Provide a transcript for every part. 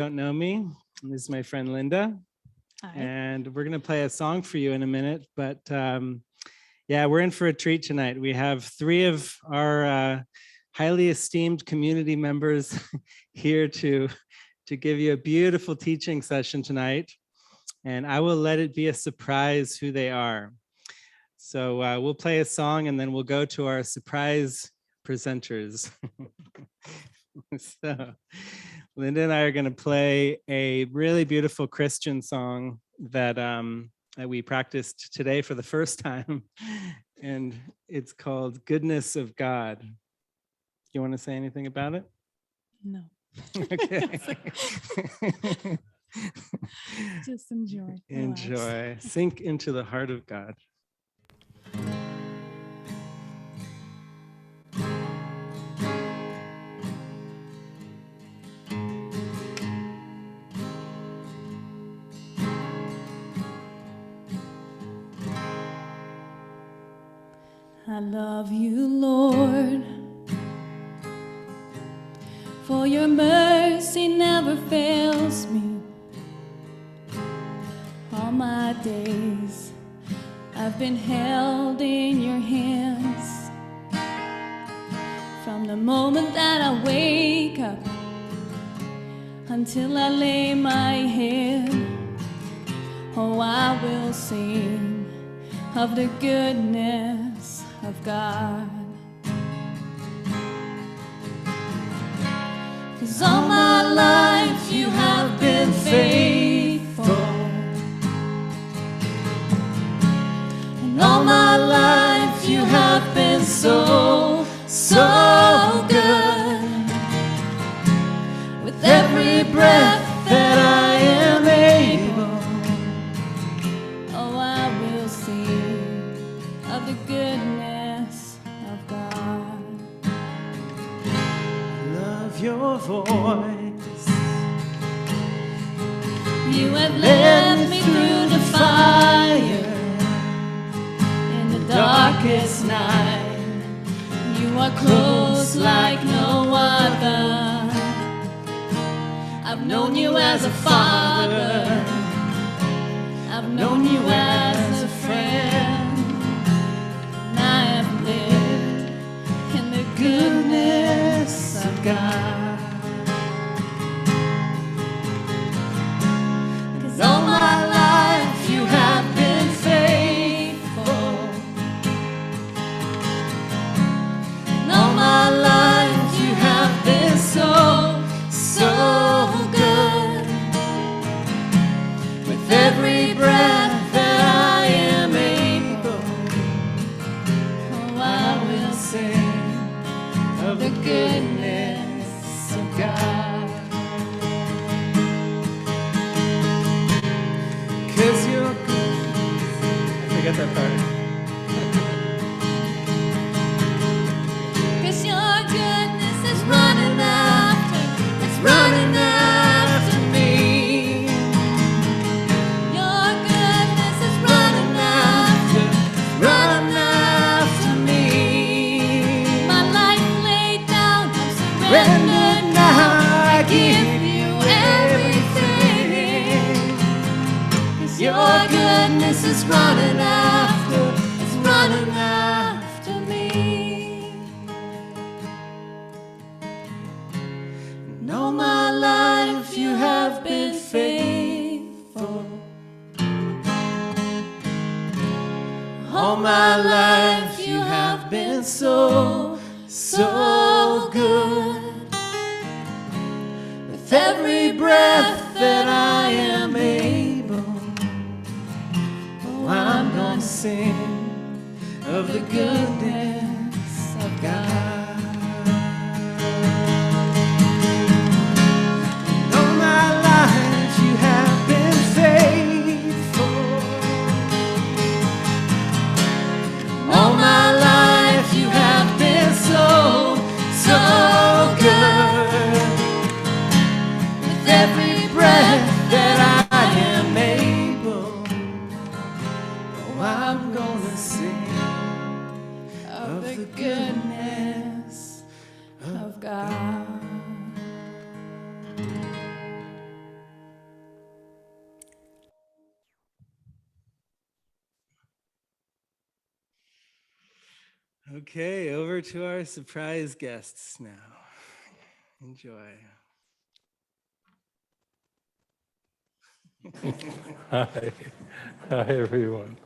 Don't know me. This is my friend Linda. Hi. And we're going to play a song for you in a minute. But yeah, we're in for a treat tonight. We have three of our highly esteemed community members here to give you a beautiful teaching session tonight. And I will let it be a surprise who they are. So we'll play a song and then we'll go to our surprise presenters. So Linda and I are going to play a really beautiful Christian song that we practiced today for the first time. And it's called Goodness of God. You want to say anything about it? No. Okay. Just enjoy. Enjoy. Sink into the heart of God. I love you, Lord, for your mercy never fails me. All my days I've been held in your hands. From the moment that I wake up until I lay my head, oh, I will sing of the goodness of God. 'Cause all my life you have been faithful, and all my life you have been so, so good. With every breath that I am able, oh, I will sing of the goodness of God. Love your voice. You have led me through the fire in the darkest night. You are close like no other. I've known you as a father. I've known you as a friend. And I have lived in the goodness of God. 'Cause all my life you have been faithful, and all my life you have been so, so good. With every breath that I am able, oh, I will sing of the goodness of God. 'Cause you're good. I forgot that part. 'Cause your goodness is running after, it's running after me. Your goodness is running after me. My life laid down, I'm surrendered now. I give you everything. 'Cause your goodness is running after, it's running after me. And all my life you have been faithful. All my life you have been so, so good. With every breath that I am able, oh, I'm gonna sing of the goodness of God. All my life you have been faithful. All my life you have been so, so good. With every breath that I am able, oh, I'm gonna sing of the goodness of God. Okay, over to our surprise guests now. Enjoy. Hi. Hi, everyone.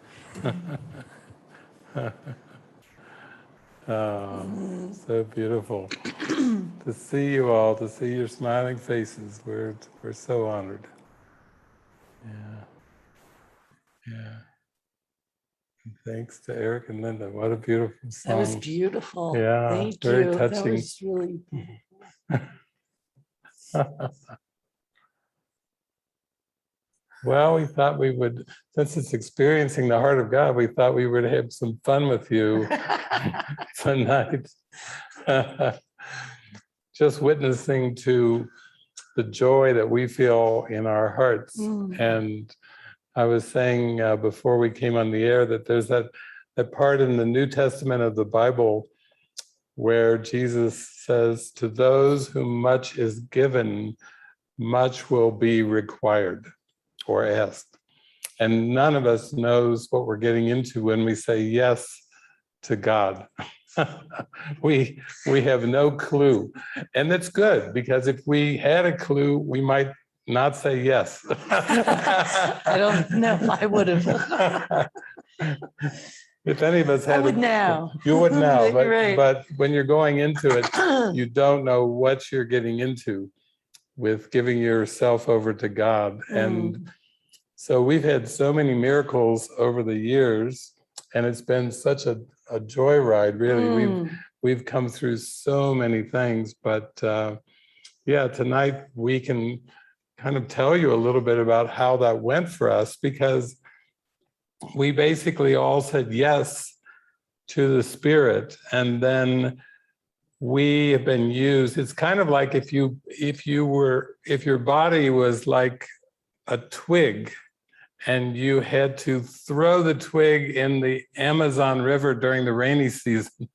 So beautiful to see you all, to see your smiling faces. We're so honored. Yeah. Yeah. And thanks to Eric and Linda. What a beautiful song. That was beautiful. Yeah, Thank very you. touching. That was really Well, we thought we would, since it's experiencing the heart of God, we thought we would have some fun with you tonight. Just witnessing to the joy that we feel in our hearts. And I was saying before we came on the air that there's that part in the New Testament of the Bible where Jesus says, to those whom much is given, much will be required or asked. And none of us knows what we're getting into when we say yes to God. we have no clue. And it's good, because if we had a clue, we might not say yes. I don't know if I would have. If any of us had, I would now. You would now, but, Right. but when you're going into it, you don't know what you're getting into with giving yourself over to God. And so we've had so many miracles over the years, and it's been such a joyride, really. We've come through so many things, but yeah, tonight we can kind of tell you a little bit about how that went for us, because we basically all said yes to the Spirit, and then we have been used. It's kind of like if your body was like a twig, and you had to throw the twig in the Amazon River during the rainy season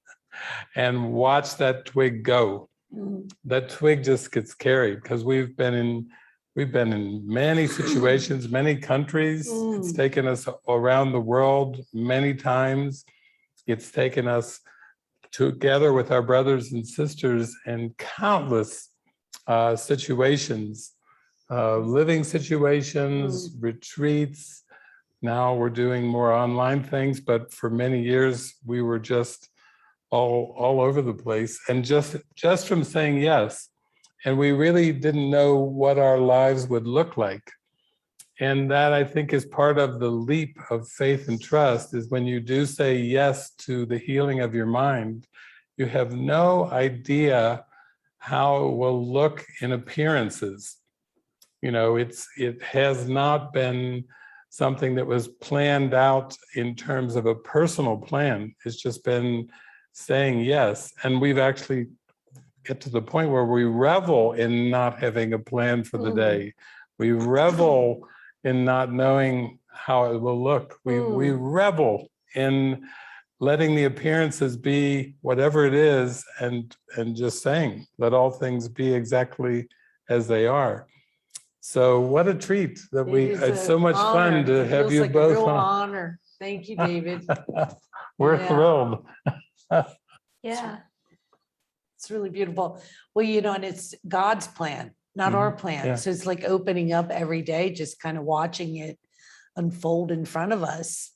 and watch that twig go. That twig just gets carried, because we've been in many situations, many countries. It's taken us around the world many times. It's taken us together with our brothers and sisters in countless situations. Living situations, retreats. Now we're doing more online things, but for many years we were just all over the place, and just from saying yes, and we really didn't know what our lives would look like. And that, I think, is part of the leap of faith and trust, is when you do say yes to the healing of your mind, you have no idea how it will look in appearances. You know, it has not been something that was planned out in terms of a personal plan. It's just been saying yes. And we've actually get to the point where we revel in not having a plan for the day. We revel in not knowing how it will look. We revel in letting the appearances be whatever it is, and just saying, let all things be exactly as they are. So what a treat that it's so much fun to have you both. It feels like a real honor. Thank you, David. We're thrilled. Yeah. It's really beautiful. Well, you know, and it's God's plan, not our plan. Yeah. So it's like opening up every day, just kind of watching it unfold in front of us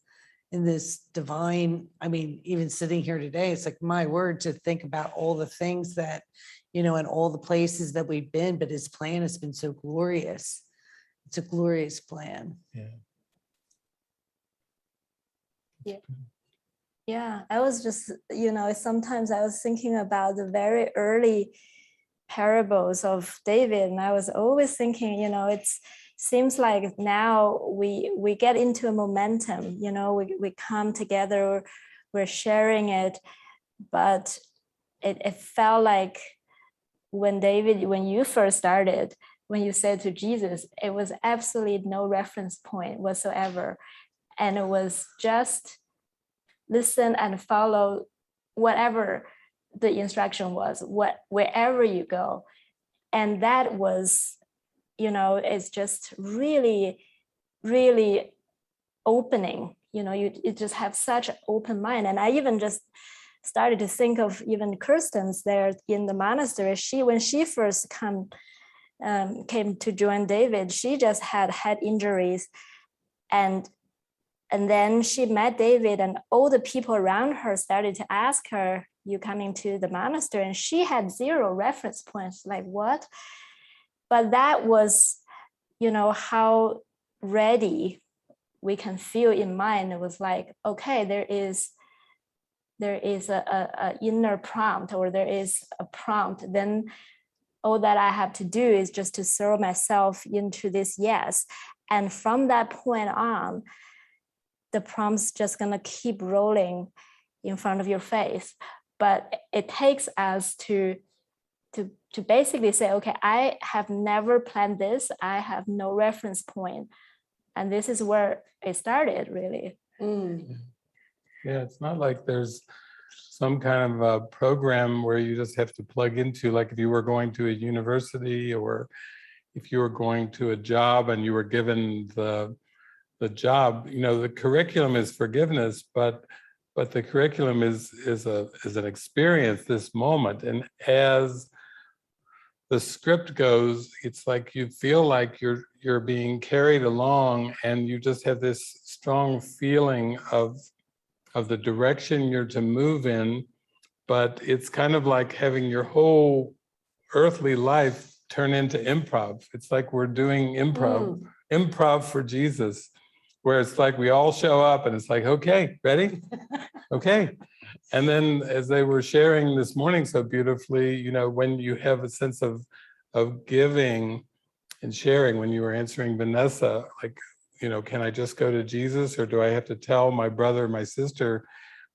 in this divine, I mean, even sitting here today, it's like, my word, to think about all the things that, you know, and all the places that we've been, but his plan has been so glorious. It's a glorious plan. Yeah, I was just, you know, sometimes I was thinking about the very early parables of David, and I was always thinking, you know, it seems like now we get into a momentum, you know, we come together, we're sharing it, but it felt like when you first started, when you said to Jesus, it was absolutely no reference point whatsoever, and it was just listen and follow whatever the instruction was, wherever you go. And that was, you know, it's just really, really opening, you know, you just have such an open mind. And I even just started to think of even Kirsten's there in the monastery. When she first came to join David, she just had head injuries, and then she met David, and all the people around her started to ask her, "You coming to the monastery?" And she had zero reference points, like what? But that was, how ready we can feel in mind. It was like, okay, there is a inner prompt, or there is a prompt. Then all that I have to do is just to throw myself into this yes. And from that point on, the prompt's just gonna keep rolling in front of your face. But it takes us to basically say, okay, I have never planned this. I have no reference point. And this is where it started, really. Yeah, it's not like there's some kind of a program where you just have to plug into, like if you were going to a university, or if you were going to a job and you were given the job, the curriculum is forgiveness, but the curriculum is an experience, this moment. And as the script goes, it's like you feel like you're being carried along, and you just have this strong feeling of the direction you're to move in. But it's kind of like having your whole earthly life turn into improv. It's like we're doing improv for Jesus, where it's like we all show up and it's like, okay, ready? Okay. And then as they were sharing this morning so beautifully, when you have a sense of giving and sharing, when you were answering Vanessa, like, can I just go to Jesus, or do I have to tell my brother, my sister?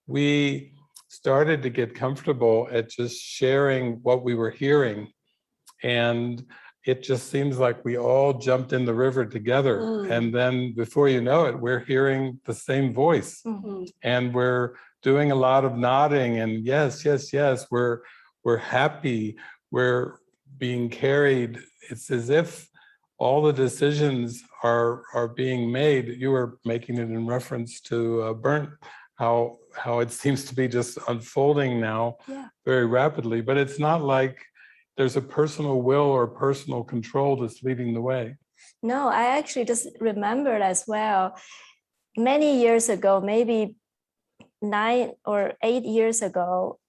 We started to get comfortable at just sharing what we were hearing. And it just seems like we all jumped in the river together. And then before you know it, we're hearing the same voice. And we're doing a lot of nodding and yes, yes, yes. We're happy. We're being carried. It's as if all the decisions are being made. You were making it in reference to Burnt, how it seems to be just unfolding now very rapidly. But it's not like there's a personal will or personal control that's leading the way. No, I actually just remembered as well, many years ago, maybe 9 or 8 years ago,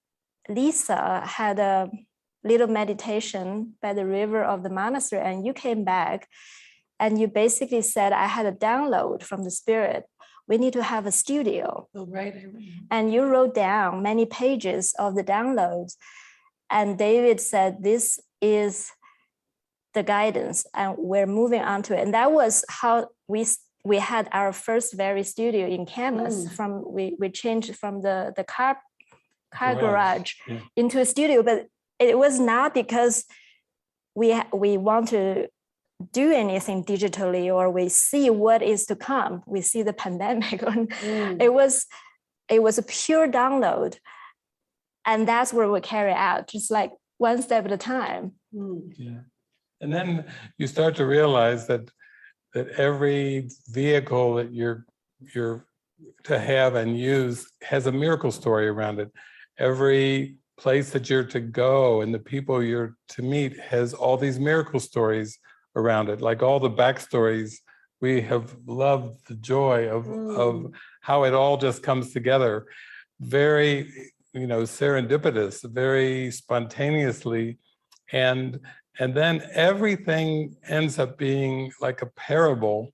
Lisa had a little meditation by the river of the monastery, and you came back and you basically said, I had a download from the spirit. We need to have a studio. Oh, right. And you wrote down many pages of the downloads. And David said, this is the guidance, and we're moving on to it. And that was how we had our first very studio in campus. We changed from the car garage into a studio, but it was not because we want to do anything digitally, or we see what is to come. We see the pandemic. It was a pure download. And that's where we carry out, just like one step at a time. Yeah. And then you start to realize that every vehicle that you're to have and use has a miracle story around it. Every place that you're to go and the people you're to meet has all these miracle stories around it. Like all the backstories, we have loved the joy of how it all just comes together. Very, serendipitous, very spontaneously. And then everything ends up being like a parable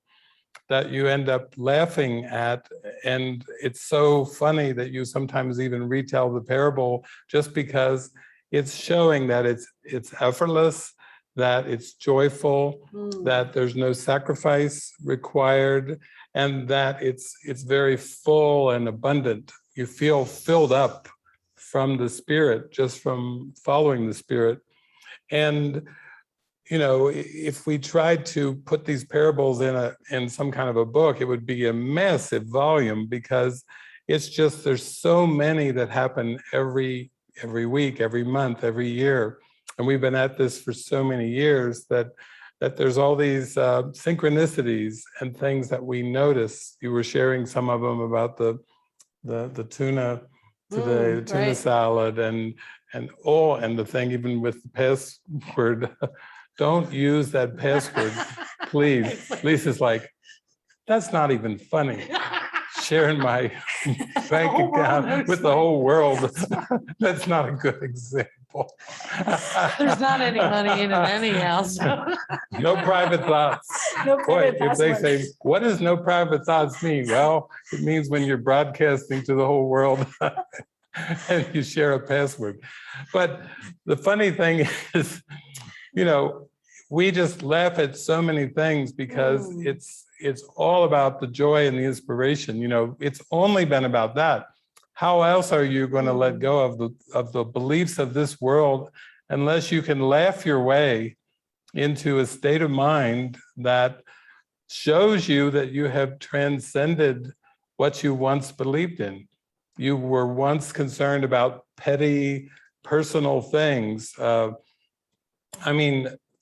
that you end up laughing at. And it's so funny that you sometimes even retell the parable just because it's showing that it's effortless, that it's joyful, that there's no sacrifice required, and that it's very full and abundant. You feel filled up from the Spirit, just from following the Spirit. And if we tried to put these parables in some kind of a book, it would be a massive volume, because it's just, there's so many that happen every week, every month, every year. And we've been at this for so many years that there's all these synchronicities and things that we notice. You were sharing some of them about the tuna today, the tuna right. salad, and the thing, even with the password, don't use that password, please. Lisa's like, that's not even funny. Sharing my bank whole world account knows with the my whole world. password. That's not a good example. There's not any money in it anyhow, so. No private thoughts. No Boy, private if they password. say, what does no private thoughts mean? Well, it means when you're broadcasting to the whole world and you share a password. But the funny thing is, we just laugh at so many things because it's all about the joy and the inspiration. It's only been about that. How else are you going to let go of the beliefs of this world unless you can laugh your way into a state of mind that shows you that you have transcended what you once believed in. You were once concerned about petty personal things. The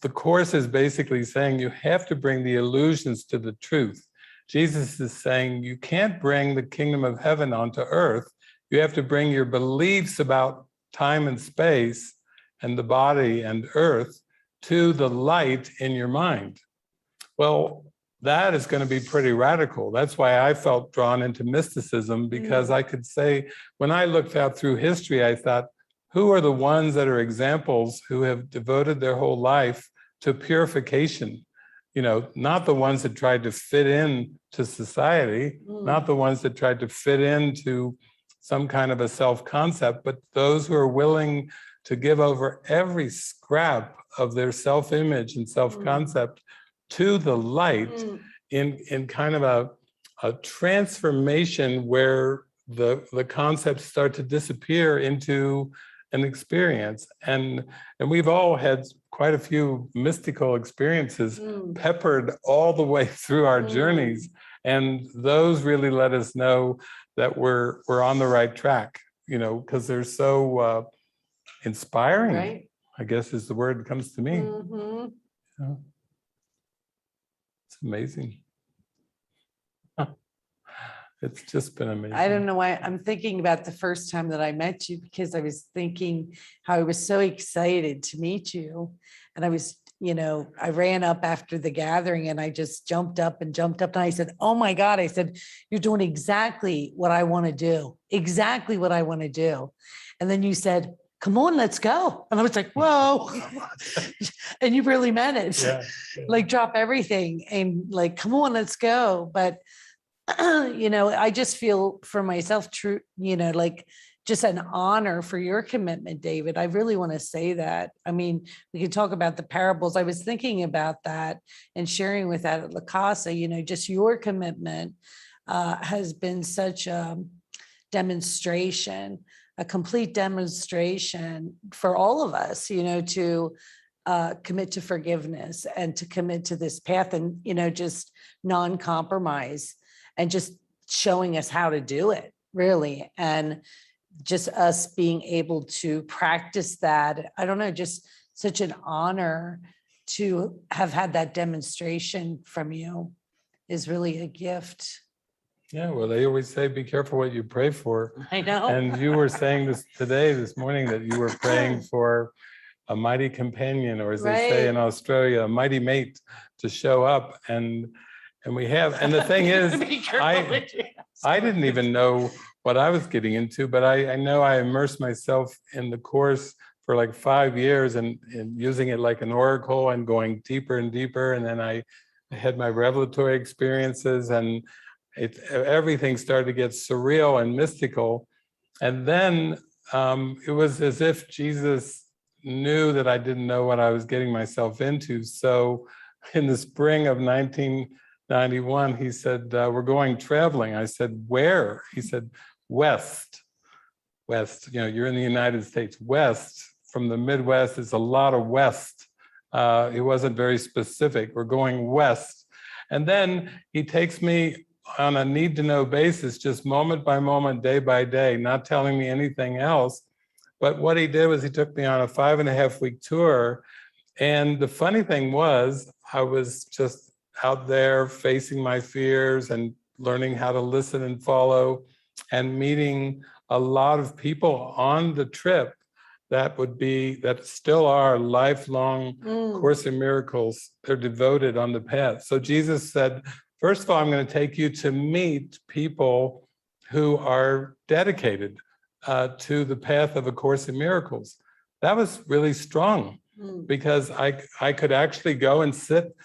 Course is basically saying you have to bring the illusions to the truth. Jesus is saying you can't bring the kingdom of heaven onto earth. You have to bring your beliefs about time and space and the body and earth to the light in your mind. Well, that is going to be pretty radical. That's why I felt drawn into mysticism, because I could say, when I looked out through history, I thought, who are the ones that are examples who have devoted their whole life to purification? Not the ones that tried to fit in to society, not the ones that tried to fit into some kind of a self-concept, but those who are willing to give over every scrap of their self-image and self-concept to the light in kind of a transformation where the concepts start to disappear into an experience. And we've all had quite a few mystical experiences peppered all the way through our journeys. And those really let us know that we're on the right track, because they're so inspiring, Right. I guess is the word that comes to me. It's amazing. It's just been amazing. I don't know why I'm thinking about the first time that I met you, because I was thinking how I was so excited to meet you. And I was, I ran up after the gathering and I just jumped up. And I said, oh my God, I said, you're doing exactly what I want to do. Exactly what I want to do. And then you said, come on, let's go. And I was like, whoa. And you really meant it. Yeah. Like drop everything and like, come on, let's go. But I just feel for myself, true, like just an honor for your commitment, David. I really want to say that. I mean, we could talk about the parables. I was thinking about that and sharing with that at La Casa, just your commitment has been such a demonstration, a complete demonstration for all of us, to commit to forgiveness and to commit to this path and, just non-compromise. And just showing us how to do it, really. And just us being able to practice that. I don't know, just such an honor to have had that demonstration from you is really a gift. Yeah, well, they always say, be careful what you pray for. I know. And you were saying this morning, that you were praying for a mighty companion, or as they say in Australia, a mighty mate to show up. And we have, and the thing is, I didn't even know what I was getting into, but I know I immersed myself in the Course for like 5 years and using it like an oracle and going deeper and deeper. And then I had my revelatory experiences, and everything started to get surreal and mystical. And then it was as if Jesus knew that I didn't know what I was getting myself into. So in the spring of 1991, he said, we're going traveling. I said, where? He said, west. You're in the United States. West, from the Midwest, is a lot of west. It wasn't very specific. We're going west. And then he takes me on a need-to-know basis, just moment by moment, day by day, not telling me anything else. But what he did was he took me on a 5.5-week tour. And the funny thing was, I was just out there facing my fears and learning how to listen and follow, and meeting a lot of people on the trip that still are lifelong Course in Miracles. They're devoted on the path. So Jesus said, first of all, I'm going to take you to meet people who are dedicated to the path of A Course in Miracles. That was really strong because I could actually go and sit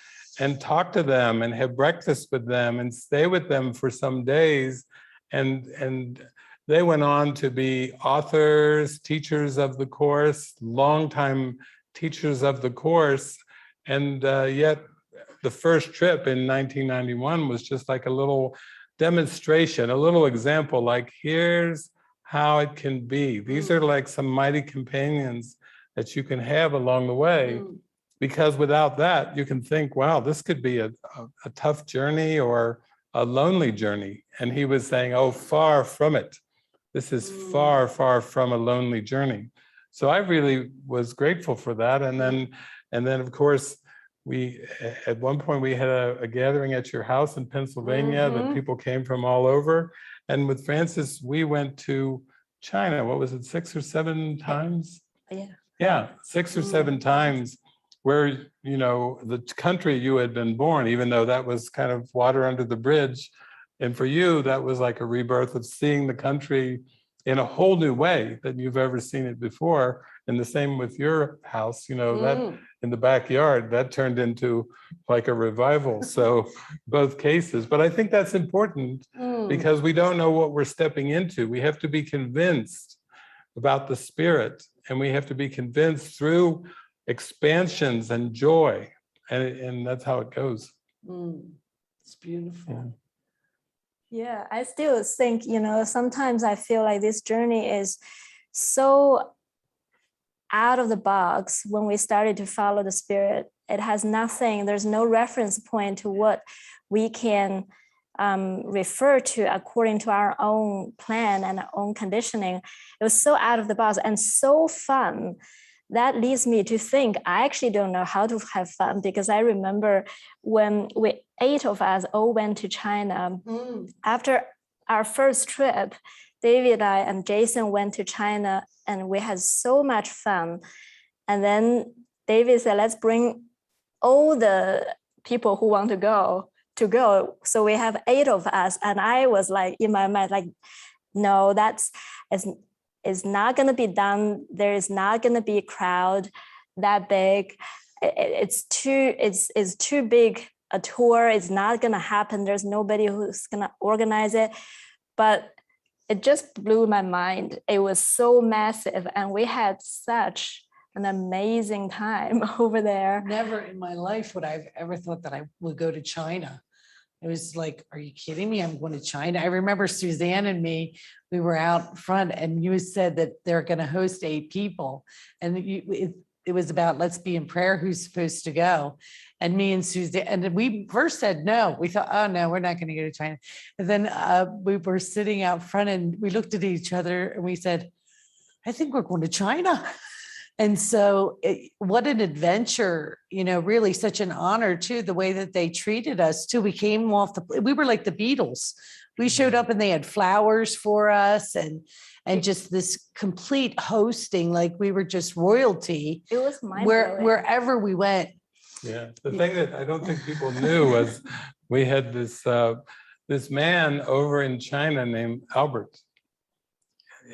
and talk to them and have breakfast with them and stay with them for some days. And they went on to be authors, teachers of the Course, longtime teachers of the Course. And yet the first trip in 1991 was just like a little demonstration, a little example, like here's how it can be. These are like some mighty companions that you can have along the way. Because without that, you can think, wow, this could be a tough journey or a lonely journey. And he was saying, oh, far from it. This is far, far from a lonely journey. So I really was grateful for that. And then of course, at one point we had a gathering at your house in Pennsylvania that people came from all over. And with Francis, we went to China. What was it, 6 or 7 times? Yeah, 6 or 7 times, where, the country you had been born, even though that was kind of water under the bridge. And for you, that was like a rebirth of seeing the country in a whole new way than you've ever seen it before. And the same with your house, that in the backyard, that turned into like a revival. So both cases. But I think that's important because we don't know what we're stepping into. We have to be convinced about the spirit, and we have to be convinced through expansions and joy. And that's how it goes. It's beautiful. Yeah, I still think, sometimes I feel like this journey is so out of the box when we started to follow the spirit. It has nothing, there's no reference point to what we can refer to according to our own plan and our own conditioning. It was so out of the box and so fun. That leads me to think I actually don't know how to have fun, because I remember when 8 of us all went to China. After our first trip, David, I, and Jason went to China, and we had so much fun. And then David said, let's bring all the people who want to go. So we have 8 of us. And I was like, in my mind, like, no, it's not going to be done. There is not going to be a crowd that big. It's too big a tour. It's not going to happen. There's nobody who's going to organize it. But it just blew my mind. It was so massive, and we had such an amazing time over there. Never in my life would I've ever thought that I would go to China. It was like, are you kidding me? I'm going to China. I remember Suzanne and me, we were out front, and you said that they're going to host 8 people. And it was about, let's be in prayer, who's supposed to go. And me and Suzanne, and we first said no. We thought, oh no, we're not going to go to China. And then we were sitting out front, and we looked at each other and we said, I think we're going to China. And so what an adventure, really such an honor too, the way that they treated us too. We came we were like the Beatles. We showed up and they had flowers for us and just this complete hosting, like we were just royalty. It was mind-blowing. Wherever we went. Yeah, the thing that I don't think people knew was we had this man over in China named Albert.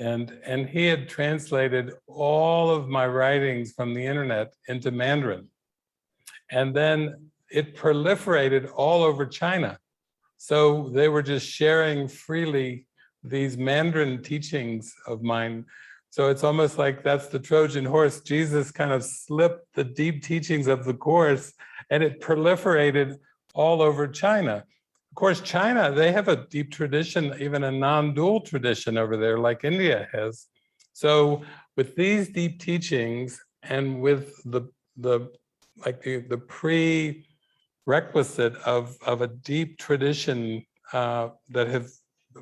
And he had translated all of my writings from the internet into Mandarin. And then it proliferated all over China. So they were just sharing freely these Mandarin teachings of mine. So it's almost like that's the Trojan horse. Jesus kind of slipped the deep teachings of the Course, and it proliferated all over China. Of course, China, they have a deep tradition, even a non-dual tradition over there, like India has. So with these deep teachings and with the prerequisite of a deep tradition that have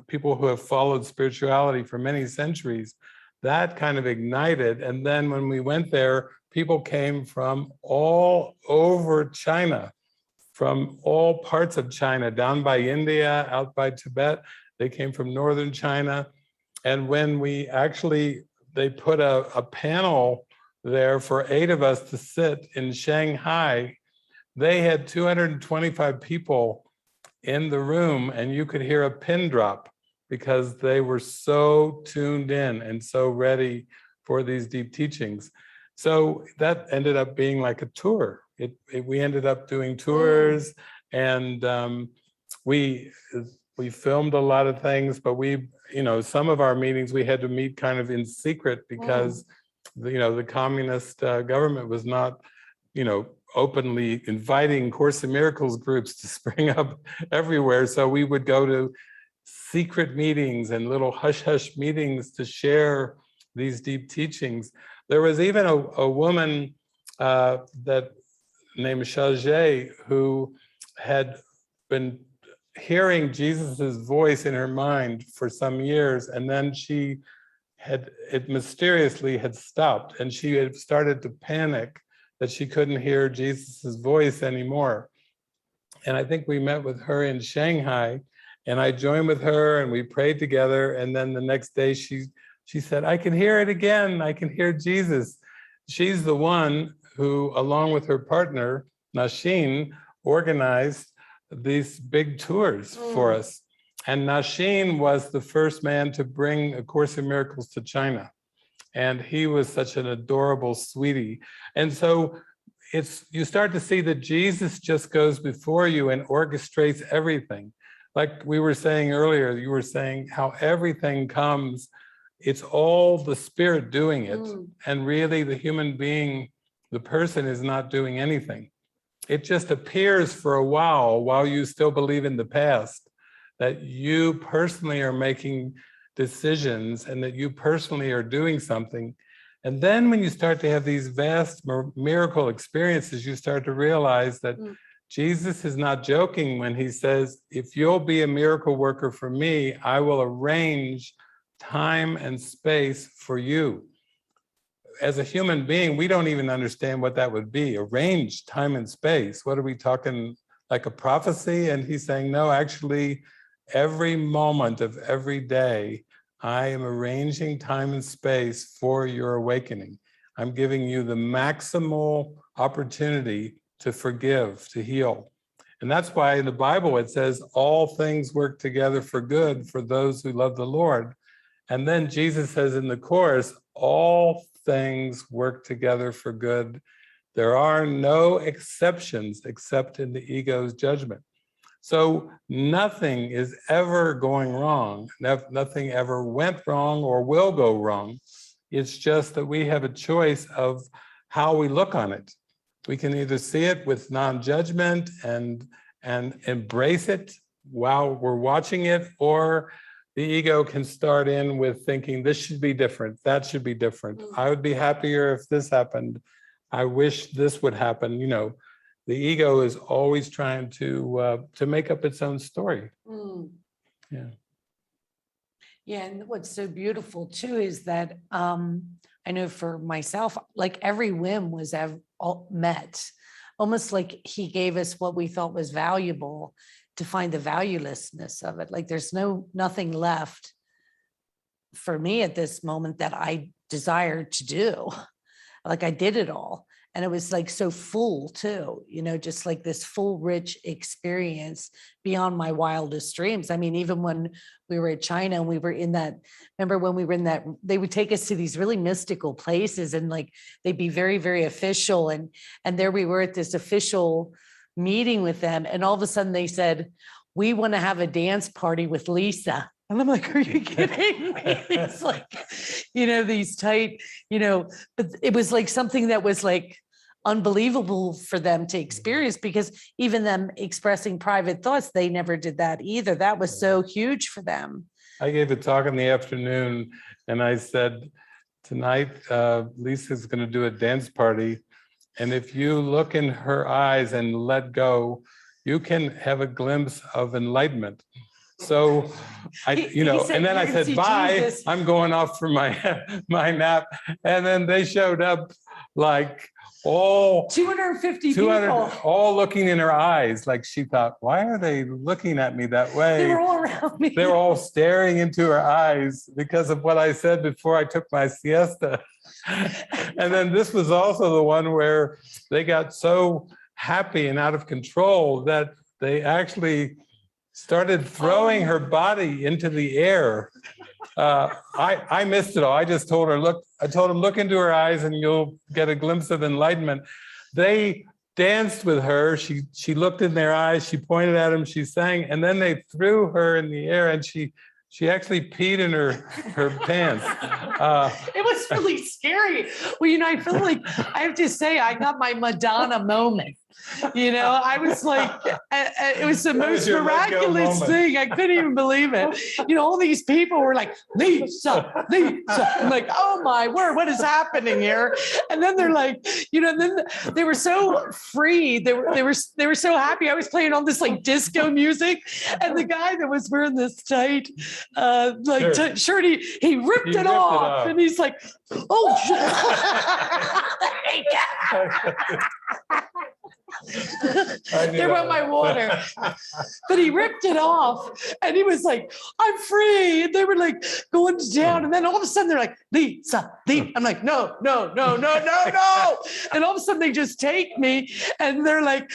people who have followed spirituality for many centuries, that kind of ignited. And then when we went there, people came from all over China, from all parts of China, down by India, out by Tibet. They came from northern China. And when they put a panel there for 8 of us to sit in Shanghai, they had 225 people in the room, and you could hear a pin drop because they were so tuned in and so ready for these deep teachings. So that ended up being like a tour. We ended up doing tours, and we filmed a lot of things, but some of our meetings we had to meet kind of in secret because the communist government was not, openly inviting Course in Miracles groups to spring up everywhere. So we would go to secret meetings and little hush-hush meetings to share these deep teachings. There was even a woman that named Shajé who had been hearing Jesus's voice in her mind for some years, and then it mysteriously had stopped, and she had started to panic that she couldn't hear Jesus's voice anymore. And I think we met with her in Shanghai, and I joined with her and we prayed together. And then the next day she said, I can hear it again. I can hear Jesus. She's the one who, along with her partner, Nashin, organized these big tours for us. And Nashin was the first man to bring A Course in Miracles to China. And he was such an adorable sweetie. And so you start to see that Jesus just goes before you and orchestrates everything. Like we were saying earlier, you were saying how everything comes, it's all the Spirit doing it. And really the human being, the person, is not doing anything. It just appears for a while you still believe in the past, that you personally are making decisions and that you personally are doing something. And then when you start to have these vast miracle experiences, you start to realize that Jesus is not joking when he says, if you'll be a miracle worker for me, I will arrange time and space for you. As a human being, we don't even understand what that would be. Arrange time and space. What are we talking, like a prophecy? And he's saying, no, actually, every moment of every day, I am arranging time and space for your awakening. I'm giving you the maximal opportunity to forgive, to heal. And that's why in the Bible it says, all things work together for good for those who love the Lord. And then Jesus says in the Course, all things work together for good. There are no exceptions except in the ego's judgment. So nothing is ever going wrong. Nothing ever went wrong or will go wrong. It's just that we have a choice of how we look on it. We can either see it with non-judgment and embrace it while we're watching it, or the ego can start in with thinking, this should be different, that should be different. I would be happier if this happened. I wish this would happen. The ego is always trying to make up its own story. Yeah. Yeah, and what's so beautiful too is that I know for myself, like every whim was met, almost like he gave us what we thought was valuable to find the valuelessness of it. Like there's nothing left for me at this moment that I desired to do. Like I did it all. And it was like so full too, just like this full, rich experience beyond my wildest dreams. I mean, even when we were at China and we were in that, remember when we were in that, they would take us to these really mystical places and like, they'd be very, very official. And there we were at this official meeting with them. And all of a sudden they said, we want to have a dance party with Lisa. And I'm like, are you kidding me? It's like, these tight, but it was like something that was like unbelievable for them to experience, because even them expressing private thoughts, they never did that either. That was so huge for them. I gave a talk in the afternoon and I said, tonight, Lisa's going to do a dance party. And if you look in her eyes and let go, you can have a glimpse of enlightenment. So and then I said, bye, Jesus. I'm going off for my nap. And then they showed up like all 250 200, people. all looking in her eyes. Like she thought, why are they looking at me that way? They were all around me. They were all staring into her eyes because of what I said before I took my siesta. And then this was also the one where they got so happy and out of control that they actually started throwing her body into the air. I missed it all. I just told her, look, I told him, look into her eyes and you'll get a glimpse of enlightenment. They danced with her. She looked in their eyes. She pointed at him. She sang, and then they threw her in the air, and she actually peed in her pants. It was really scary. Well, I feel like I have to say I got my Madonna moment. I was like, it was the most your let go miraculous moment. thing. I couldn't even believe it. All these people were like, Lisa, Lisa. I'm like, oh my word, what is happening here? And then they're like, then they were so free. They were so happy. I was playing all this like disco music, and the guy that was wearing this tight shirt, he ripped it off, and he's like, oh. There went my water. But he ripped it off, and he was like, I'm free. And they were like going down, and then all of a sudden they're like, Lisa, Lisa. I'm like, no. And all of a sudden they just take me, and they're like,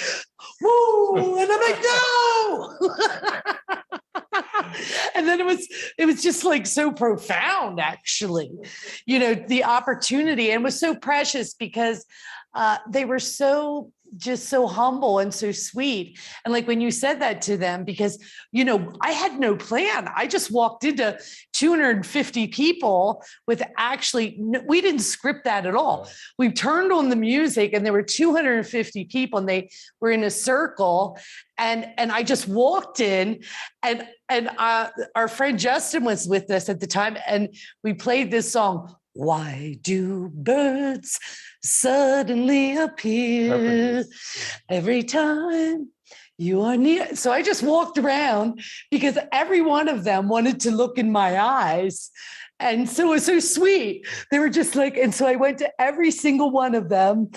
woo, and I'm like, no. And then it was just like so profound, actually, the opportunity, and was so precious because they were so humble and so sweet. And like when you said that to them, because, I had no plan. I just walked into 250 people with we didn't script that at all. We turned on the music, and there were 250 people, and they were in a circle. And I just walked in, and our friend Justin was with us at the time, and we played this song, Why Do Birds Suddenly Appear Every Time You Are Near? So I just walked around because every one of them wanted to look in my eyes. And so it was so sweet. They were just like, and so I went to every single one of them.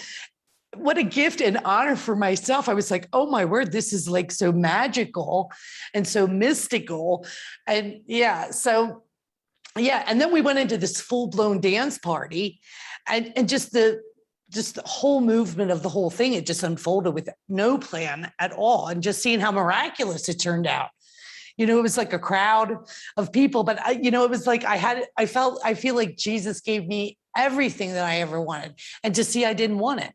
What a gift and honor for myself. I was like, oh my word, this is like so magical and so mystical. And and then we went into this full-blown dance party, and just the whole movement of the whole thing, it just unfolded with no plan at all. And just seeing how miraculous it turned out. It was like a crowd of people, but it was like I feel like Jesus gave me everything that I ever wanted. And to see I didn't want it.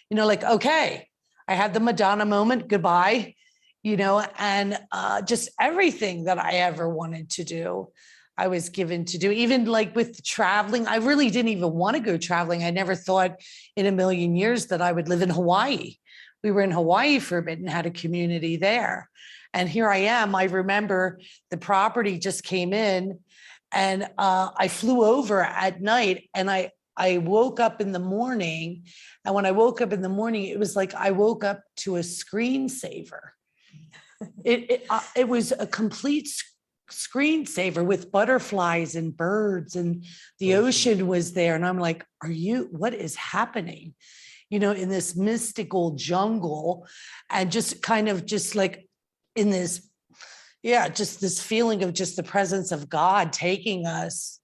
Like, okay, I had the Madonna moment, goodbye, and just everything that I ever wanted to do, I was given to do. Even like with traveling, I really didn't even want to go traveling. I never thought in a million years that I would live in Hawaii. We were in Hawaii for a bit and had a community there. And here I am. I remember the property just came in, and I flew over at night, and I woke up in the morning. And when I woke up in the morning, it was like I woke up to a screensaver. It was a complete screensaver with butterflies and birds, and the ocean was there. And I'm like, what is happening? In this mystical jungle, and just kind of just like in this, just this feeling of just the presence of God taking us